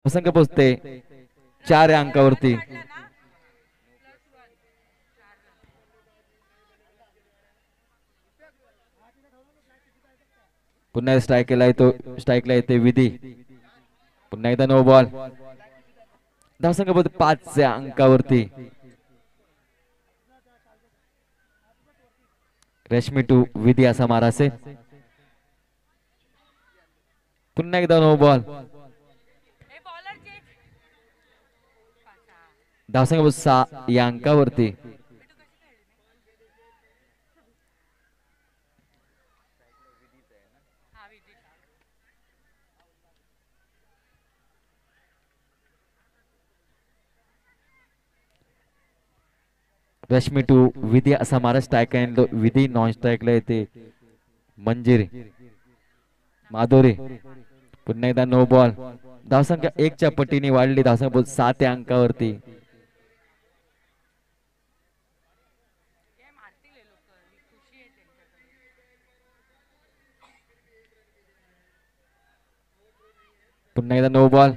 असंख्य पोचते 4 या अंकावरती. पुन्हा स्ट्राईकला येतो, स्ट्राईकला येते विधी. पुन्हा एकदा नो बॉल. धावसंख्या पोचते 5 या अंकावरती. रेशमी टू विधी असा मारा असेल. पुन्हा एकदा नो बॉल. धावसंख्या पोचते 6 या अंकावरती. रश्मी टू विधी असा मारा. स्ट्राईक अँड विधी नॉन स्ट्राईकला येते मंजिरी माधुरी. पुन्हा एकदा नो बॉल. धावसंख्या 1 च्या पटीने वाढली. धावसंख्या बोल 7 या अंकावरती. पुन्हा एकदा नो बॉल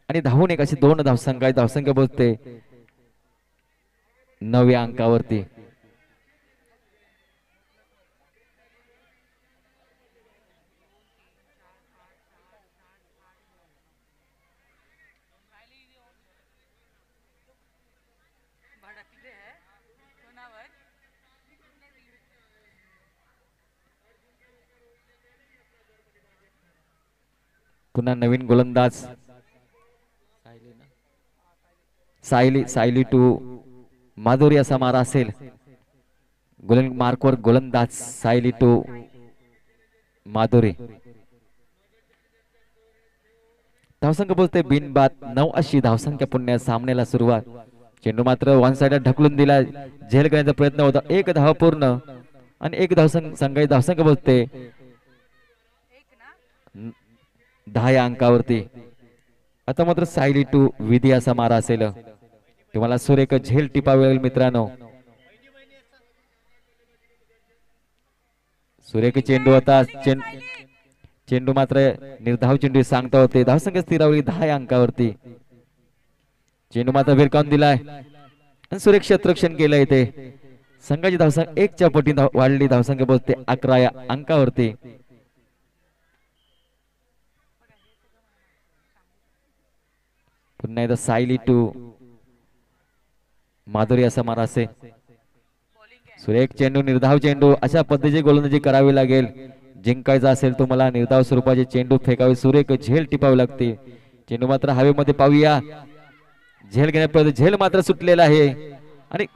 आणि धावून एक अशी 2 धावसंख्या. धावसंख्या बोलते 9 या अंकावरती. पुन्हा नवीन गोलंदाज सायली. सायली टू माधुरी असा मारा असेल. मार्कवर गोलंदाज सायली टू माधुरी. धावसंख्या बोलते बिनबाद 9 अशी धावसंख्या. पुन्हा सामन्याला सुरुवात. चेंडू मात्र वन साइड ढकलून दिला. झेल करण्याचा प्रयत्न होता. 1 धाव पूर्ण आणि 1 धावसंख्या. धावसंख्या बोलते 10 या अंकावरती. आता मात्र सायली टू विधी असा मारा असेल. तुम्हाला सुरेख झेल टिपावी लागेल मित्रांनो. सुरेख चेंडू होता. चेंडू मात्र निर्धाव चेंडू सांगता होते. धावसंख्या स्थिरावली 10 या अंकावरती. चेंडू मात्र भिरकावून दिलाय आणि सुरेख क्षेत्ररक्षण केलं इथे. संघाची धावसंख्या 1 च्या पटीने वाढली. धावसंख्या बोलते 11 या अंकावरती. पुन्हा एकदा सायली टू माधुरी असा मारा असे. सुरेख चेंडू निर्धाव चेंडू अशा पद्धतीची गोलंदाजी करावी लागेल. जिंकायचा असेल तुम्हाला निर्धाव स्वरूपाचे चेंडू फेकावे. सुरेख झेल टिपावी लागते. चेंडू मात्र हवेमध्ये पाहूया. झेल घेण्यापर्यंत झेल मात्र सुटलेला आहे आणि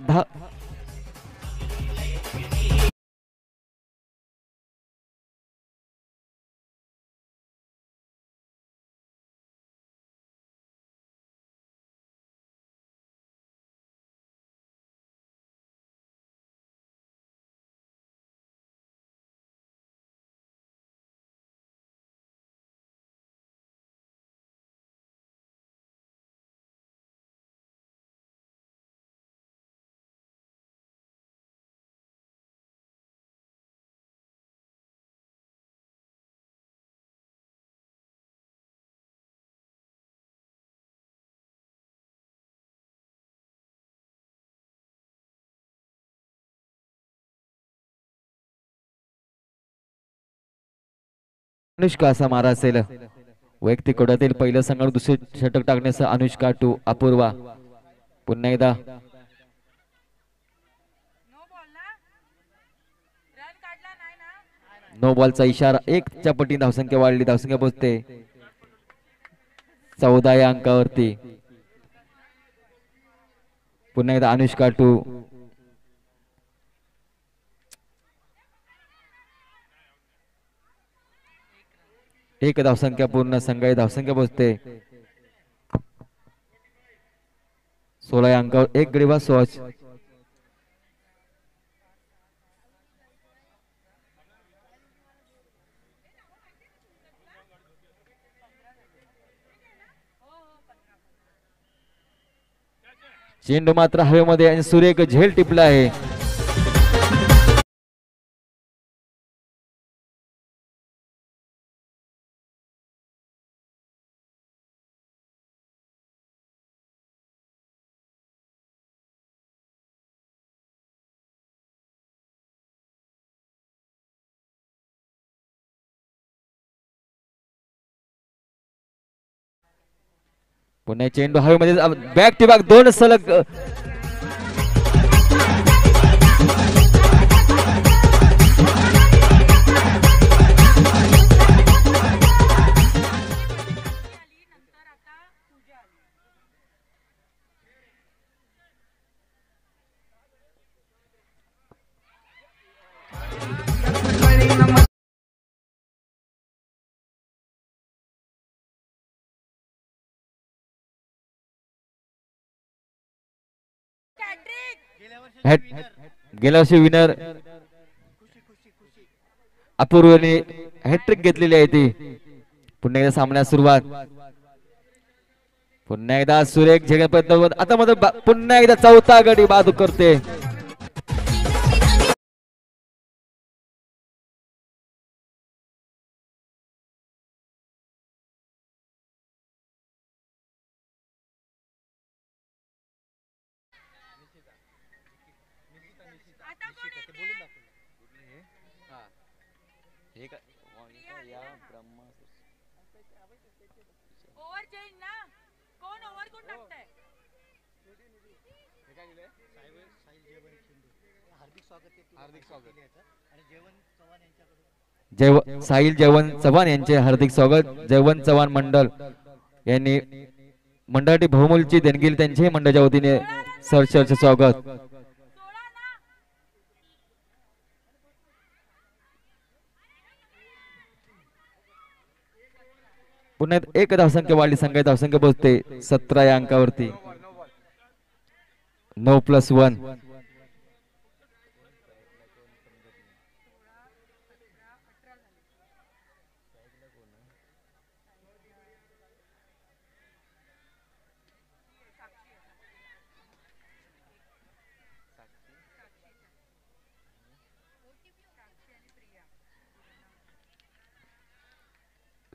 अनुष्का असा मारा असेल. वैयक्तिक कोड्यातील पहिलं संघ दुसरे षटक टाकण्याचं अनुष्का टू अपूर्वा. पुन्हा एकदा नो बॉलचा इशारा. 1 च्या पटीने धावसंख्या वाढली. धावसंख्या पोहोचते 14 या अंकावरती. पुन्हा एकदा अनुष्का टू. एक धावसंख्या पूर्ण. संघाची धावसंख्या पोहोचते 16 या अंकावर. 1 गडी बाद स्वच्छ. चेंडू मात्र हवेमध्ये आणि सुरेख झेल टिपला आहे. पुन्हा चेंडू हवेमध्ये बॅक टू बॅक दोन सलग गेल्या वर्षी विनर अपूर्वने हॅट्रिक घेतलेली आहे ती. पुन्हा एकदा सामन्यास सुरुवात. पुन्हा एकदा सुरेख झेगपत आता मध्ये पुन्हा एकदा चौथा गडी बाद करते. साहिल जयवंत चव्हाण यांचे हार्दिक स्वागत. जयवंत चव्हाण मंडळ यांनी मंडळाची बहुमूल्यची देणगी त्यांचे मंडळाच्या वतीने सरसरचे स्वागत. पुन्हा एक धावसंख्या वाढली. संघाची धावसंख्या पोहोचते 17 या अंकावरती. 9+1.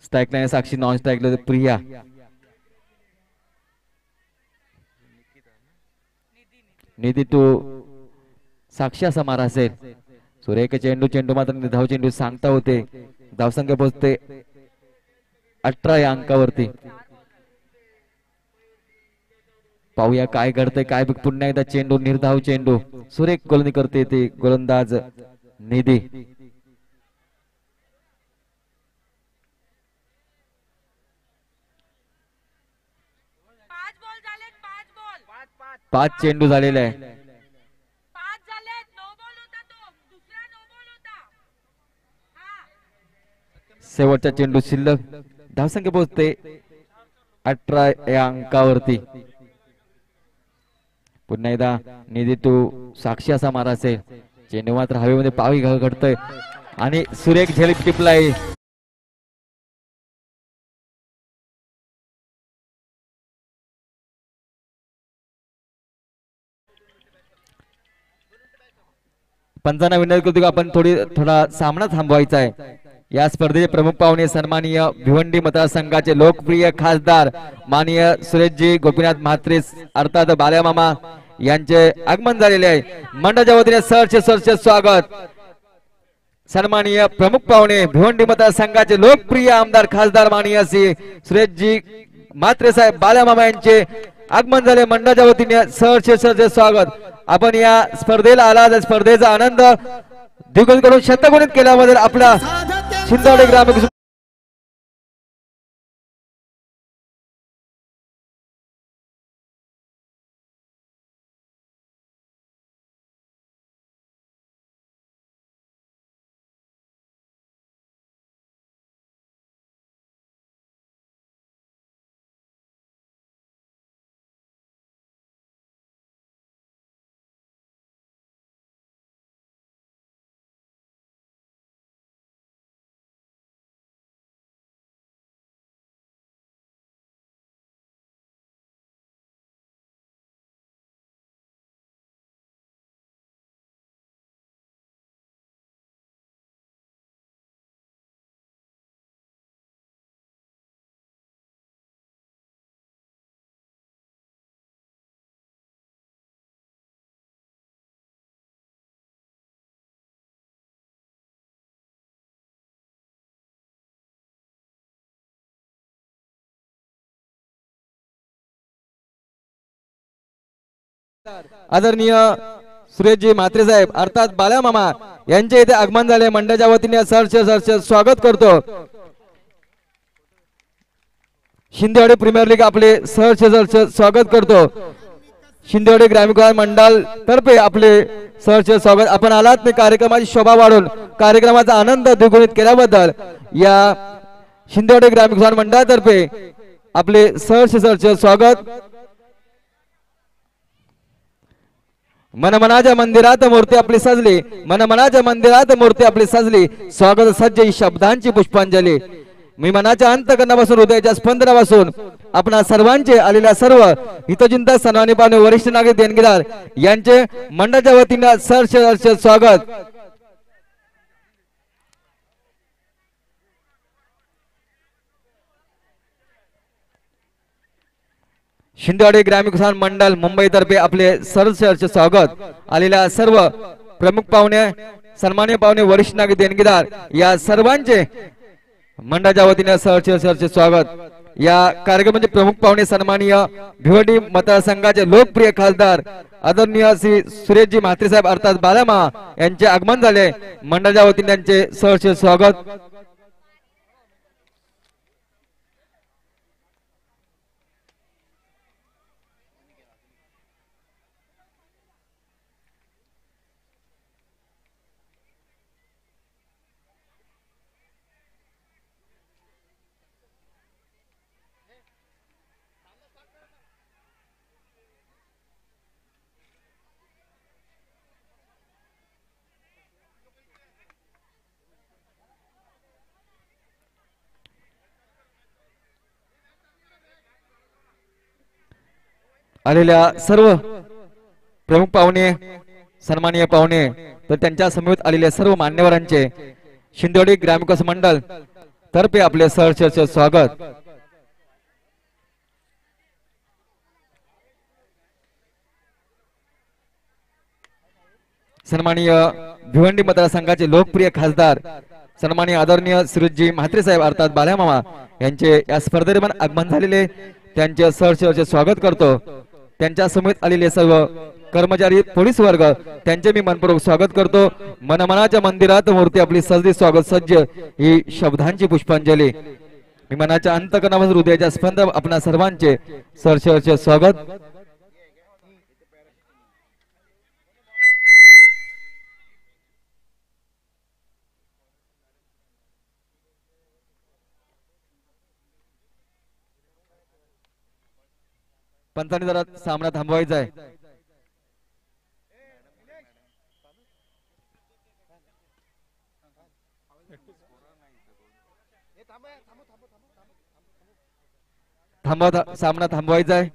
Strike line Sakshi, non strike Priya. Nidhi to Sakshi असा मारा असेल. सुरेख चेंडू मात्र धाव चेंडू सांगता होते. धावसंख्या पोहोचते 18 या अंकावरती. पाहूया काय घडतंय काय. पुन्हा एकदा चेंडू निर्धाव चेंडू सुरेख गोलंदाजी करते ते गोलंदाज निधी. 5 चेंडू झालेले आहे. शेवटचा चेंडू शिल्लक. धावसंख्या पोहोचते 18 या अंकावरती. पुन्हा एकदा निधी टू साक्षी असा मारा असेल. चेंडू मात्र हवेमध्ये पावी घडतोय आणि सुरेख झेल टिपलाय. पंचांना विनंती करतो आपण थोडा सामना थांबवायचा आहे. या स्पर्धेचे प्रमुख पाहुणे सन्माननीय भिवंडी मतदारसंघाचे लोकप्रिय खासदार माननीय सुरेशजी गोपीनाथ म्हात्रे अर्थात बाल्या मामा यांचे आगमन झालेले आहे. मंडळाच्या वतीने सरचे स्वागत. सन्माननीय प्रमुख पाहुणे भिवंडी मतदारसंघाचे लोकप्रिय आमदार खासदार माननीय श्री सुरेशजी म्हात्रे साहेब बाल्या मामा यांचे आगमन झाले. मंडळाच्या वतीने सरचे स्वागत. आपण या स्पर्धेला आला. स्पर्धेचा आनंद द्विगुणित करून शतगुणित केल्याबद्दल आपला शिंदवाडी ग्रामीण आदरणीय सुरेशजी म्हात्रे साहेब अर्थात बाल्या मामा यांचे इथे आगमन झाले। मंडळाच्या वतीने सहर्ष स्वागत करतो। शिंदेवाडी प्रीमियर लीग आपले सहर्ष स्वागत करतो। शिंदेवाडी ग्रामीण मंडळ तर्फे आपले सहर्ष स्वागत। आपण आलात मी कार्यक्रमाची शोभा वाढवून कार्यक्रमाचा आनंद द्विगुणित केल्याबद्दल या शिंदेवाडी ग्रामीण मंडळातर्फे आपले सहर्ष स्वागत। मनमनाच्या मंदिरात मूर्ती आपली सजली, मनमनाच्या मंदिरात मूर्ती आपली सजली, स्वागत सज्ज ही शब्दांची पुष्पांजली। मी मनाच्या अंतकरणापासून हृदयाच्या स्पंदनापासून आपणा सर्वांचे आलेल्या सर्व हितचिंतक सन्माननीय पाहुणे वरिष्ठ नागरिक देणगीदार यांचे मंडळाच्या वतीने सहर्ष स्वागत। शिंदेवाडी ग्रामीण किसान मंडळ मुंबई तर्फे आपले सहर्ष स्वागत। आलेल्या सर्व प्रमुख पाहुणे सन्माननीय पाहुणे वरिष्ठ नागरिक देणगीदार या सर्वांचे मंडळाच्या वतीने सहर्ष स्वागत। या कार्यक्रमाचे प्रमुख पाहुणे सन्माननीय भिवंडी मतदारसंघाचे लोकप्रिय खासदार आदरणीय श्री सुरेशजी म्हात्रे साहेब अर्थात बालामा यांचे आगमन झाले। मंडळाच्या वतीने त्यांचे सहर्ष स्वागत। आलेल्या सर्व प्रमुख पाहुणे सन्माननीय पाहुणे तर त्यांच्या समवेत आलेल्या सर्व मान्यवरांचे शिंदेवाडी ग्रामीण विकास मंडळ तर्फे आपले सहर्ष स्वागत। सन्माननीय भिवंडी मतदारसंघाचे लोकप्रिय खासदार सन्माननीय आदरणीय सुरेशजी म्हात्रे साहेब अर्थात बाल्या मामा यांचे या स्पर्धेदरम्यान आगमन झालेले त्यांचे सहर्ष स्वागत करतो। त्यांच्या समेत आलेले सर्व कर्मचारी पोलीस वर्ग त्यांचे मी मनपूर्वक स्वागत करतो। मनमनाच्या मंदिरात मूर्ती आपली सजली, स्वागत सज्ज ही शब्दांची पुष्पांजली। मी मनाच्या अंतकरणापासून हृदयाच्या स्पंद आपणा सर्वांचे सहर्ष स्वागत। पंचांनी जरा सामना थांबवायचा आहे। सामना थांबवायचा आहे।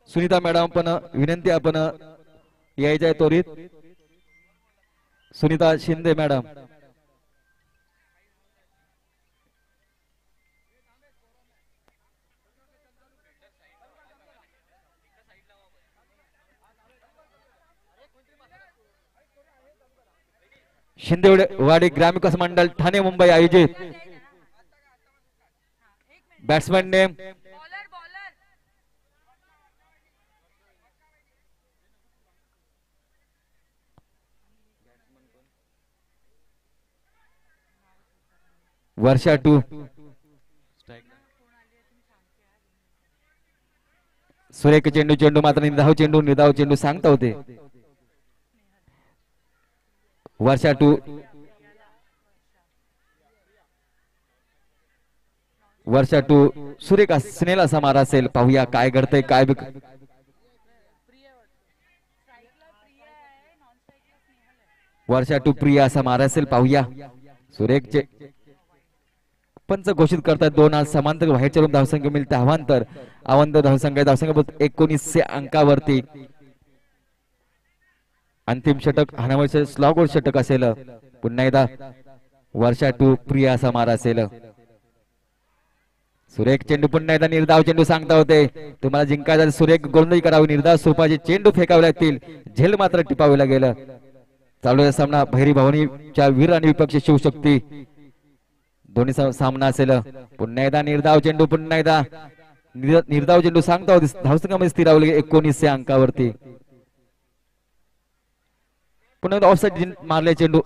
सुनीता मॅडम पण विनंती आपण यायचं आहे त्वरित। सुनीता शिंदे मॅडम शिंदेवाडी ग्रामीण विकास मंडळ ठाणे मुंबई आयोजित बॅट्समॅन नेम वर्षा 2 सुरेख चेंडू मात्र निर्धाव चेंडू सांगता होते। वर्षा 2 सुरेख स्नेल असा मारा असेल। पाहूया काय घडतंय काय वर्षा 2 प्रिया असा मारा असेल। पाहूया सुरेखचे पंच घोषित करतात 2 आज समांतर बाहेरच्या धावसंख्या मिळते अवांतर धावसंख्या 19 अंकावरती अंतिम षटक हाणावरचे स्लॉगवर षटक असेल। पुन्हा एकदा वर्षा 2 प्रिया असा मारा असेल। सुरेख चेंडू पुन्हा एकदा निर्धाव चेंडू सांगता होते तुम्हाला जिंकायचा सुरेख गोलंदाजी करावी, निर्धाव स्वरूपाचे चेंडू फेकावे लागतील, झेल मात्र टिपावे लागेल। चालू सामना भैरी भवानीच्या वीर आणि विपक्ष शिवशक्ती दोन्ही सामना असेल. पुन्हा एकदा निर्धाव चेंडू, पुन्हा एकदा निर्धाव चेंडू सांगता धावसंख्यामध्ये स्थिरावले 19 अंकावरती. पुन्हा एकदा ऑफसाइड मारले चेंडू.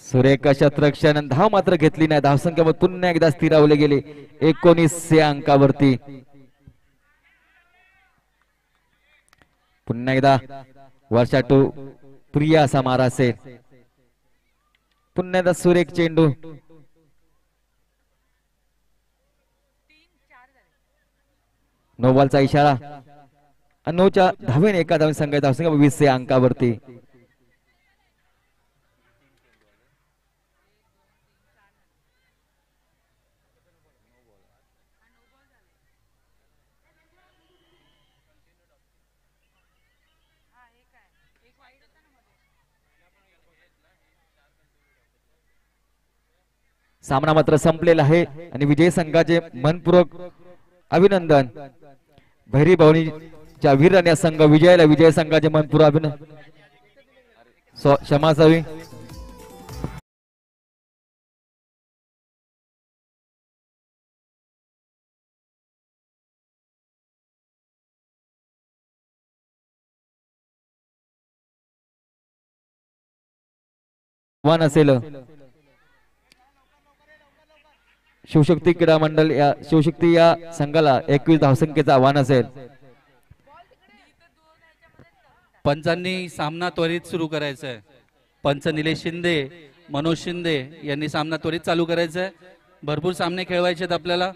सुरेख शतरक्षण, धाव मात्र घेतली नाही. धावसंख्यामध्ये पुन्हा एकदा स्थिरावले गेले 19 अंकावरती. पुन्हा एकदा वर्षा टू प्रिया असा मारा असेल. पुन्हा एकदा सुरेख चेंडू. नो बॉलचा इशारा. 9च्या धावेने एका धावेने संघ धावसंख्या 20 अंकावरती. सामना मात्र संपलेला आहे आणि विजय संघाचे मनपूर्वक अभिनंदन. भैरी भवनीच्या वीर संघ विजयाला विजय संघाचे मनपूर्वक अभिनंदन. क्षमा असावी. असेल शिवशक्ती क्रीडा मंडळ या शिवशक्ती या संघाला 21 धावसंख्येचं आव्हान असेल. पंचांनी सामना त्वरित सुरू करायचा आहे. पंच निलेश शिंदे, मनोज शिंदे यांनी सामना त्वरित चालू करायचा आहे. भरपूर सामने खेळवायचे आहेत आपल्याला.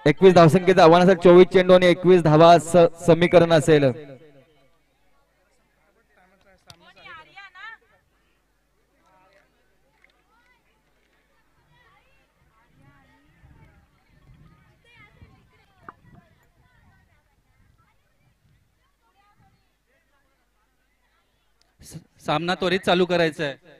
एकवीस धावसंख्येचं आव्हान असेल. 24 चेंडू आणि 21 धावा समीकरण असेल. सामना त्वरित चालू करायचा आहे.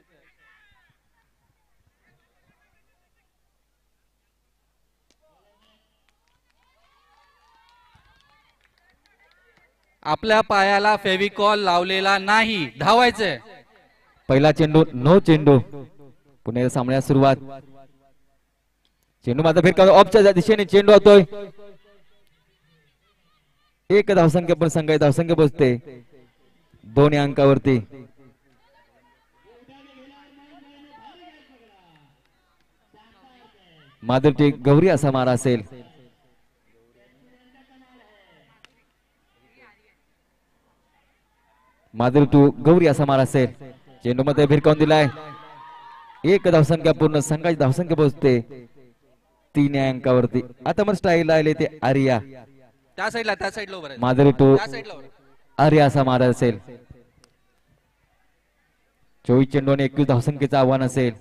आपल्या पायाला फेविकॉल लावलेला नाही. धावायचंय. पहिला चेंडू नो चेंडू. पुणे सामन्यास सुरुवात. चेंडू मात्र फिरका ऑफच्या दिशेने चेंडू होतोय. एक धावसंख्या पण संघ धावसंख्या पोहोचते 2 अंकावरती. माधुरी गौरी असा मारा असेल. माधुरी टू गौरी असा मारा असेल. चेंडू मध्ये भिरकावून दिलाय. एक धावसंख्या पूर्ण संघाची धावसंख्या पोहोचते 3 अंकावरती. आता मग स्टाईल आले ते आर्या. त्या साईडला माधुरी टू आर्या असा मारा असेल. 24 चेंडू आणि 21 धावसंख्येचं आव्हान असेल.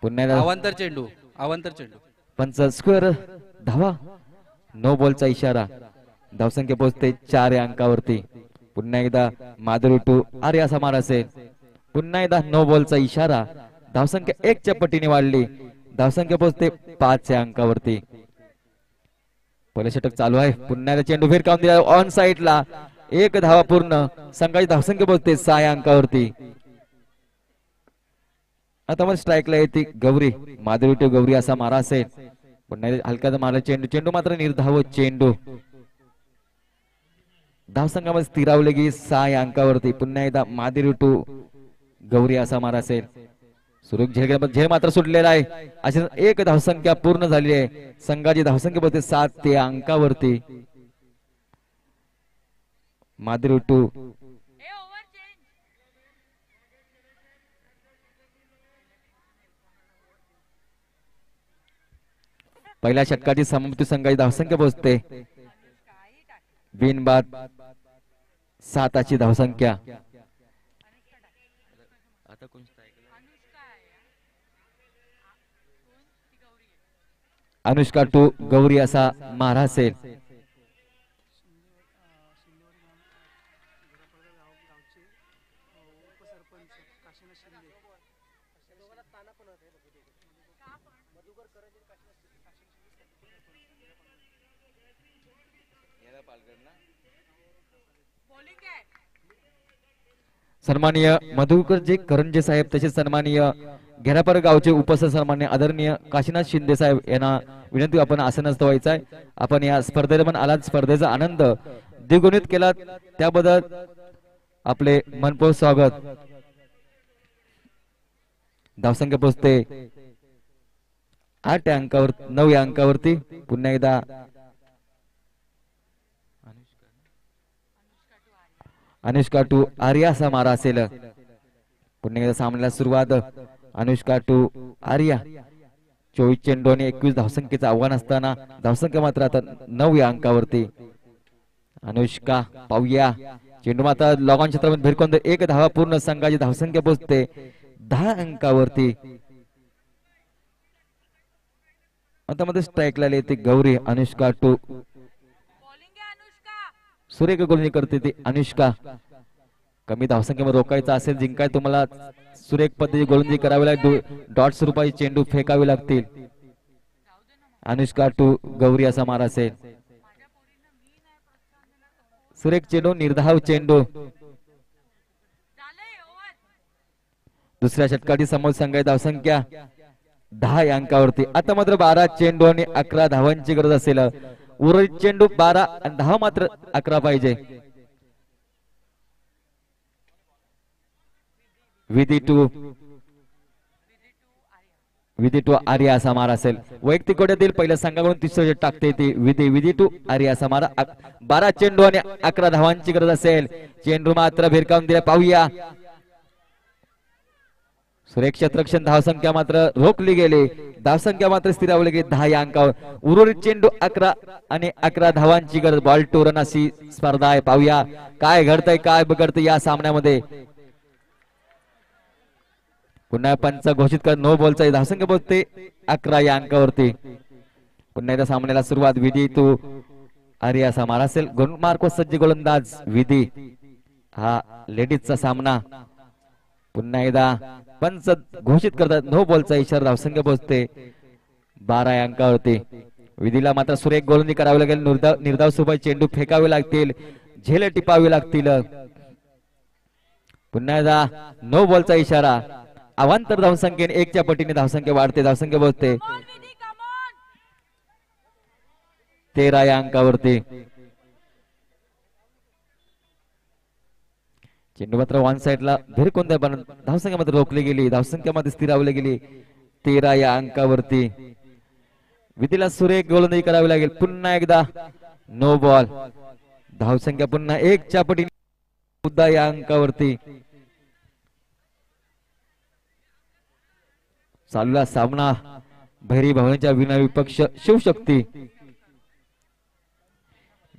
पुन्हा अवांतर चेंडू. पंच स्क्वेअर धावा. नो बॉलचा इशारा. धावसंख्या पोहोचते 4 अंकावरती. पुन्हा एकदा माधुरी टू आर्या असा मारा असेल. पुन्हा एकदा नो बॉलचा इशारा. धावसंख्या 1च्या पटीने वाढली. धावसंख्या पोहोचते 5 अंकावरती. पहिलं षटक चालू आहे. पुन्हा एकदा चेंडू भिरकावून दिला ऑन साइडला. 1 धावा पूर्ण. संघाची धावसंख्या पोहोचते 6 अंकावरती. आता मग स्ट्राईकला येते गौरी. माधुरी टू गौरी असा मारा असेल. पुन्हा हलका मारला चेंडू. चेंडू मात्र निर्धाव चेंडू. धावसंघामध्ये स्थिरावले की 6 अंकावरती. पुन्हा एकदा माधुरी टू गौरी असा मारा असेल. सुरेख झेल मात्र सुटलेला आहे. अशी 1 धावसंख्या पूर्ण झाली आहे. संघाची धावसंख्या पोहोचते 7 अंकावरती. माधुरी टू पहिल्या षटकाची समाप्ती. संघाची धावसंख्या पोहोचते बिनबाद 7 धावसंख्या. अनुष्का टू गौरी असा मारा असेल. सन्माननीय मधुकरजी करंजे साहेब तसेच सन्माननीय घेरापर गावचे उपसन्मान्य आदरणीय काशीनाथ शिंदे साहेब यांना विनंती आपण आसनस्थ व्हायचं आहे. आपण या स्पर्धेला पण आलात, स्पर्धेचा आनंद द्विगुणित केला त्याबद्दल आपले मनपूर्वक स्वागत. धावसंख्या पोहोचते 8 अंकावर 9 अंकावरती. पुन्हा एकदा अनुष्का टू आर्या असा मारा असेल. पुन्हा एकदा सामन्याला सुरुवात. अनुष्का टू आर्या 24 चेंडू आणि 21 धावसंख्येचं आव्हान असताना धावसंख्या मात्र आता 9 या अंकावरती. अनुष्का पाहूया चेंडू मात्र लॉग ऑन क्षेत्रामध्ये भिरकोन 1 धावा पूर्ण संघाची धावसंख्या पोहोचते 10 अंकावरती. आता मध्ये स्ट्राईकला येते गौरी. अनुष्का टू सुरेख गोलंदाजी करते ती अनुष्का. कमी धावसंख्येमध्ये रोखायचा असेल जिंकाय तुम्हाला सुरेख पद्धती गोलंदाजी करावी लागेल. डॉट्स रुपये चेंडू फेकावे लागतील. अनुष्का टू गौरी असा मारा असेल. सुरेख चेंडू निर्धाव चेंडू. दुसऱ्या षटकाची समोर संघाची धावसंख्या 10 या अंकावरती. आता मात्र 12 चेंडू आणि 11 धावांची गरज असेल. उर्वरित चेंडू 12 आणि धावा मात्र 11 पाहिजे. विधी टू आर्या असा मारा असेल. वैयक्तिक गोट्यातील पहिल्या संघाकडून तिसरे टाकते ती विधी टू आर्या असा मारा. 12 चेंडू आणि 11 धावांची गरज असेल. चेंडू मात्र भिरकावून दिला. पाहूया सुरेख क्षेत्ररक्षण धावसंख्या मात्र रोखली गेली. धावसंख्या मात्र स्थिरावली गेली 10 या अंकावर. उर्वरित चेंडू 11 आणि 11 धावांची गरज. बॉल टू रन अशी स्पर्धा आहे. पाहूया काय घडतंय काय बिघडतंय या सामन्यामध्ये. पुन्हा पंच घोषित कर नो बॉलचा धावसंख्या पोहोचते 11 या अंकावरती. पुन्हा एकदा सामन्याला सुरुवात. विधी टू आर्या असा मारा असेल. गुणमार्क सज्ज गोलंदाज विधी. हा लेडीजचा सामना. पुन्हा एकदा पंच घोषित करतात नो बॉलचा इशारा. धावसंख्या पोहोचते 12 या अंकावरती. विधीला मात्र सुरेख गोलंदाजी करावी लागेल. निर्धाव सोबत चेंडू फेकावे लागतील. झेल टिपावी लागतील. पुन्हा एकदा नो बॉलचा इशारा. अवांतर धावसंख्येने 1 च्या पटीने धावसंख्या वाढते. धावसंख्या पोहोचते 13 या अंकावरती. चेंडू मात्र वन साइडला भिरकून द्या पण धावसंख्या मध्ये रोखली गेली. धावसंख्या मध्ये स्थिरावली गेली 13 या अंकावरती. विधीला सुरेख गोलंदाजी करावी लागेल. पुन्हा एकदा नो बॉल. धावसंख्या पुन्हा 1 च्या पटीने सुद्धा या अंकावरती. चालूला सामना भैरी भवनाच्या विना विपक्ष शिवशक्ती.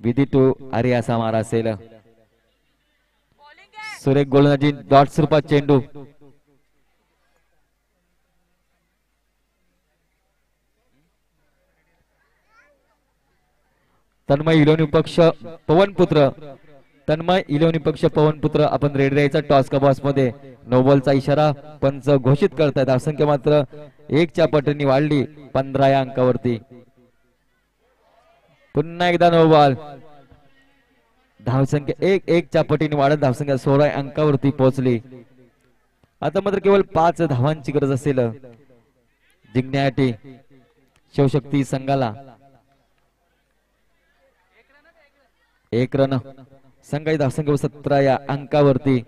विधी टू आर्या असा मारा असेल. सुरेख गोलंदाजी डॉट्स रूपात चेंडू. तन्मय इलोनी पक्ष पवनपुत्र. तन्मय इलोनी पक्ष पवनपुत्र आपण रेडी राहायचा टॉस का बॉक्स मध्ये. नो बॉलचा इशारा पंच घोषित करतायत. धावसंख्या मात्र 1 च्या पटीने वाढली 15 या अंकावरती. पुन्हा एकदा नो बॉल. धावसंख्या 1 च्या पटीने वाढत धावसंख्या 16 अंकावरती पोहोचली. आता मात्र केवळ 5 धावांची गरज असेल जिंकण्यासाठी शिवशक्ती संघाला. 1 रन. संघाची धावसंख्या 17 या अंकावरती.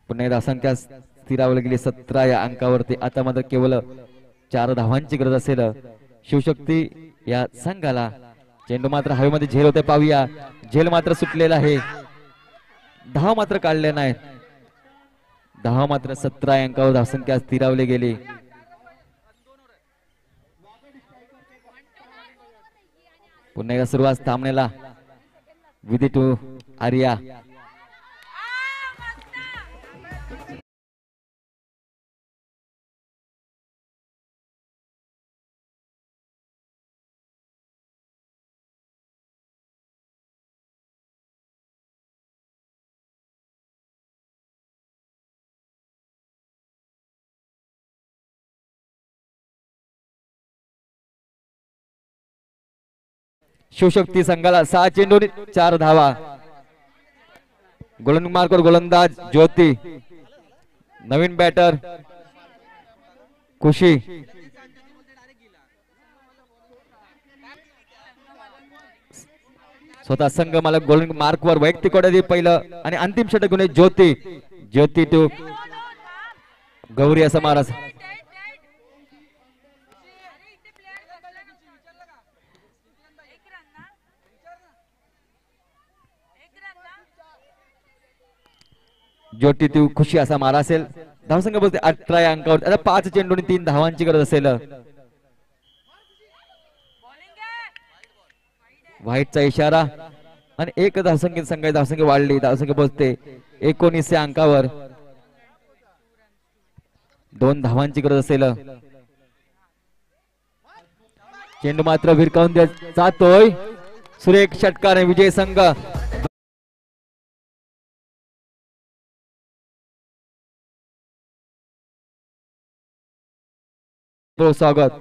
पुन्हा धावसंख्या स्थिरावली गेली 17 या अंकावरती. आता मात्र केवळ 4 धावांची गरज असेल शिवशक्ती या संघाला. चेंडू मात्र हवेमध्ये झेल होते. पाहूया झेल मात्र सुटलेला आहे. धाव मात्र काढले नाहीत. धाव मात्र 17 अंकावर धावसंख्या स्थिरावली गेली. पुन्हा एकदा सुरुवात सामन्याला. विधी टू आर्या. शिवशक्ती संघाला 6 चेंडू 4 धावा. गोलंदाज गोलंदाज ज्योती, नवीन बॅटर खुशी. स्वतः संघ मला गोलंदाज मार्क वर वैयक्तिक दे पहिलं आणि अंतिम षटक घेऊन ज्योती. ज्योती टू गौरी असा महाराज. ज्योती टू खुशी असा मारा असेल. धावसंघ बोलते 18 या अंकावर. आता 5 चेंडू 3 धावांची गरज असेल. व्हाईटचा इशारा आणि एक धावसंख्येत धावसंख्या वाढली. धावसंख्या पोहोचते 19 या अंकावर. 2 धावांची गरज असेल. चेंडू मात्र भिरकावून जातोय. सुरेख षटकाने विजय संघ. स्वागत.